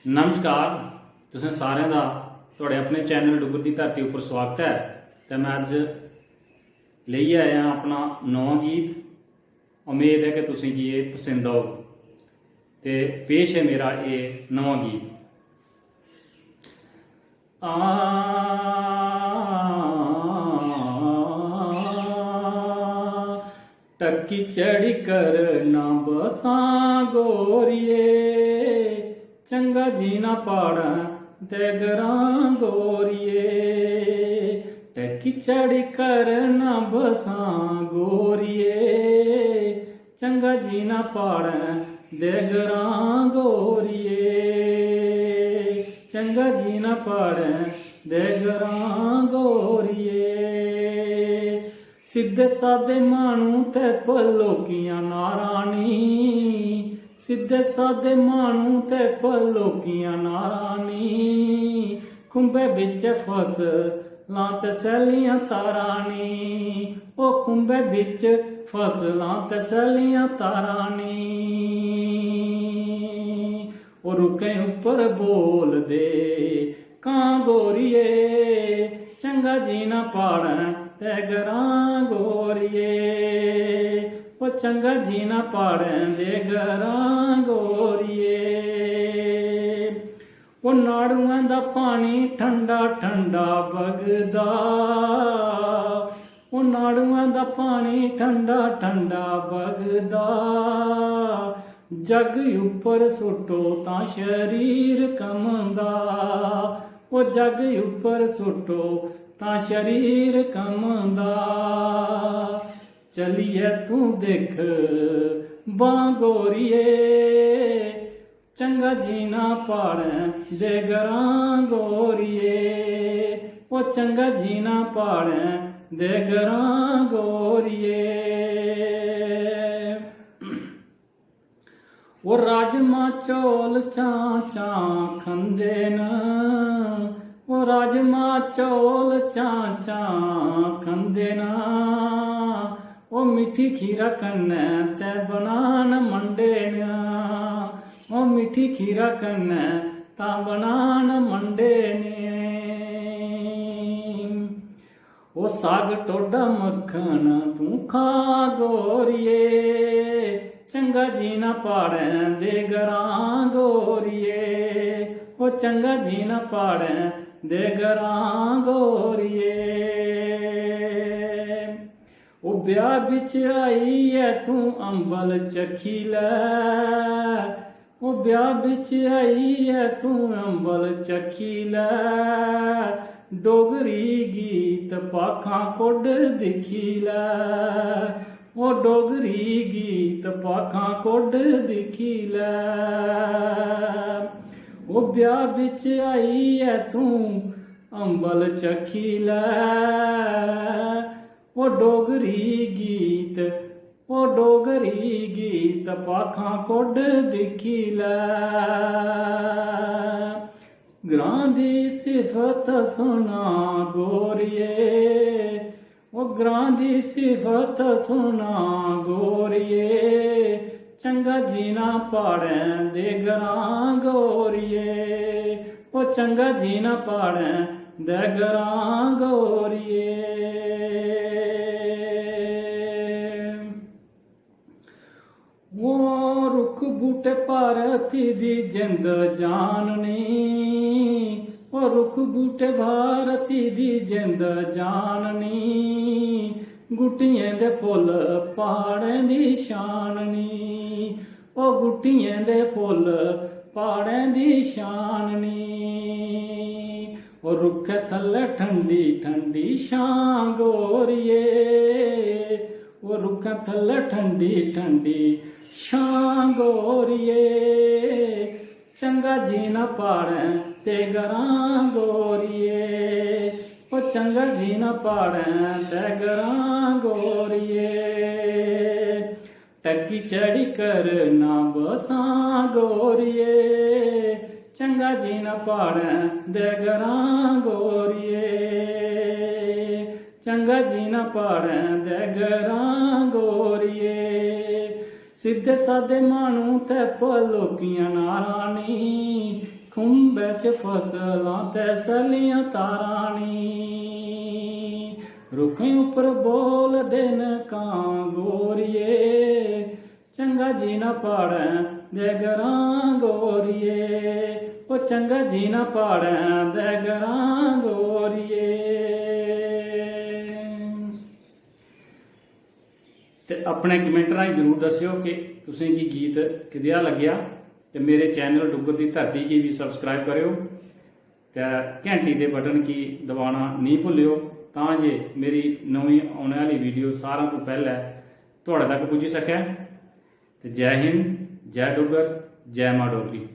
नमस्कार। तुसें सारें दा तुहाड़े अपने चैनल डुग्गर दी धरती उप्पर स्वागत है। तो मैं अज लेइयै आया अपना नौवां गीत। उम्मीद है कि तुसें गी ये पसंद आग। तो पेश है मेरा ये नौवां गीत। टक्की चढ़ी कर ना बसा गोरिए, चंगा जी ना पाड़ा देगरा गोरिए। टक्की चढ़ी कर ना बसा गोरिए, चंगा जी ना पाड़ा देगरा गोरिए। चंगा जी ना पाड़ा देगरा गोरिए। सिद्धे साधे मानू ते पलोकियां नारानी, सिद्धे साधे मानू ते पलोकियां नारानी। खुंबे बिच फसलां ते सैलियां तारानी, ओ खुंबे बिच फसलां ते सैलियां तारानी। ओ रुके उपर बोल दे कां गोरिए, चंगा जी ना पाड़न तेगरा गोरिए। ओ चंगा जी ना पाड़न देगरा गोरिए। ओ नाड़ुआं दा पानी ठंडा ठंडा बगदा, ओ नाड़ुआं दा पानी ठंडा ठंडा बगदा। जग उपर सुटो तां शरीर कमदा, ओ जग उपर सुटो तां शरीर कमदा। चलिए तू देख बां गोरिए, चंगा जी ना पाड़न देगरा गोरिए। ओ चंगा जी ना पाड़न देगरा गोरिए। वो राजमा चौल चां चां खंदे न, वो राजमा चौल चां चां खंदे न। वो मिठी खीरा कन्नै ते बनान मंडे न, वो मिठी खीरा कन्नै तां बनान मंडे ने। वो साग टोडा मक्खन तू खा गोरिए, चंगा जी ना पाड़न देगरा गोरिए। ओ चंगा जी ना पाड़न देगरा गोरिए। ओ ब्याह बिच आई है तू अंबल चखी लै, ओ ब्याह बिच आई है तू अंबल चखी लै। डोगरी गीत पाखां कोड दिखी लै, ओ डोगरी गीत पाखां कोड दिखी लै। ओ ब्याह बिच आई है तू अंबल चखी लै, ओ डोगरी गीत, ओ डोगरी गीत पाखां कोड दिखी लै। ग्रां दी सिफत सुना गोरिए, ओ ग्रां दी सिफत सुना गोरिए। चंगा जी ना पाड़न देगरा गोरिए, ओ चंगा जी ना पाड़न देगरा गोरिए। वो रुख बूटे भारती दी जिंद जाननी, ओ रुख बूटे भारती दी जिंद जाननी। गुट्टियें दे फुल पहाड़ें दी शाननी, ओ गुट्टियें दे फुल पहाड़ें दी शाननी। ओ रुखे थल्ले ठंडी ठंडी छां गोरिए, ओ रुखे थल्ले ठंडी ठंडी छां गोरिए। चंगा जी ना पाड़न तेगरा गोरिए, ओ चंगा जी ना पाड़न तेगरा गोरिए। टक्की चढ़ी कर ना बसा गोरिए, चंगा जी ना पाड़न देगरा गोरिए। चंगा जी ना पाड़न देगरा गोरिए। सीधे साधे मानू ते पलोकियां नारानी, ਖੁੰਬੇ ਚ ਫਸਲਾਂ ਤੇ ਸਲੀਆਂ ਤਾਰਾਂ ਨੀ ਰੁੱਖਾਂ ਉੱਪਰ ਬੋਲਦੇ ਨੇ ਕਾਂ ਗੋਰੀਏ ਚੰਗਾ ਜੀ ਨਾ ਪਾੜਾਂ ਦੇ ਘਰਾਂ ਗੋਰੀਏ ਉਹ ਚੰਗਾ ਜੀ ਨਾ ਪਾੜਾਂ ਦੇ ਘਰਾਂ ਗੋਰੀਏ। ਤੇ ਆਪਣੇ ਕਮੈਂਟ ਰਾਹੀਂ ਜ਼ਰੂਰ ਦੱਸਿਓ ਕਿ ਤੁਸੀਂ ਕੀ ਗੀਤ ਕਿਦਿਆ ਲੱਗਿਆ ਤੇ ਮੇਰੇ ਚੈਨਲ ਡੁੱਗਰ ਦੀ ਧਰਤੀ ਕੀ ਵੀ ਸਬਸਕ੍ਰਾइब ਕਰਿਓ ਤੇ ਘੰਟੀ ਦੇ ਬਟਨ ਕੀ ਦਬਾਉਣਾ ਨਹੀਂ ਭੁੱਲਿਓ ਤਾਂ ਜੇ ਮੇਰੀ ਨਵੀਂ ਆਉਣ ਵਾਲੀ ਵੀਡੀਓ ਸਾਰਿਆਂ ਤੋਂ ਪਹਿਲਾਂ ਤੁਹਾਡੇ ਤੱਕ ਪੁੱਜ ਸਕੇ। ਤੇ ਜੈ ਹਿੰਦ, ਜੈ ਡੁੱਗਰ, ਜੈ ਮਾਂ ਡੋਗਰੀ।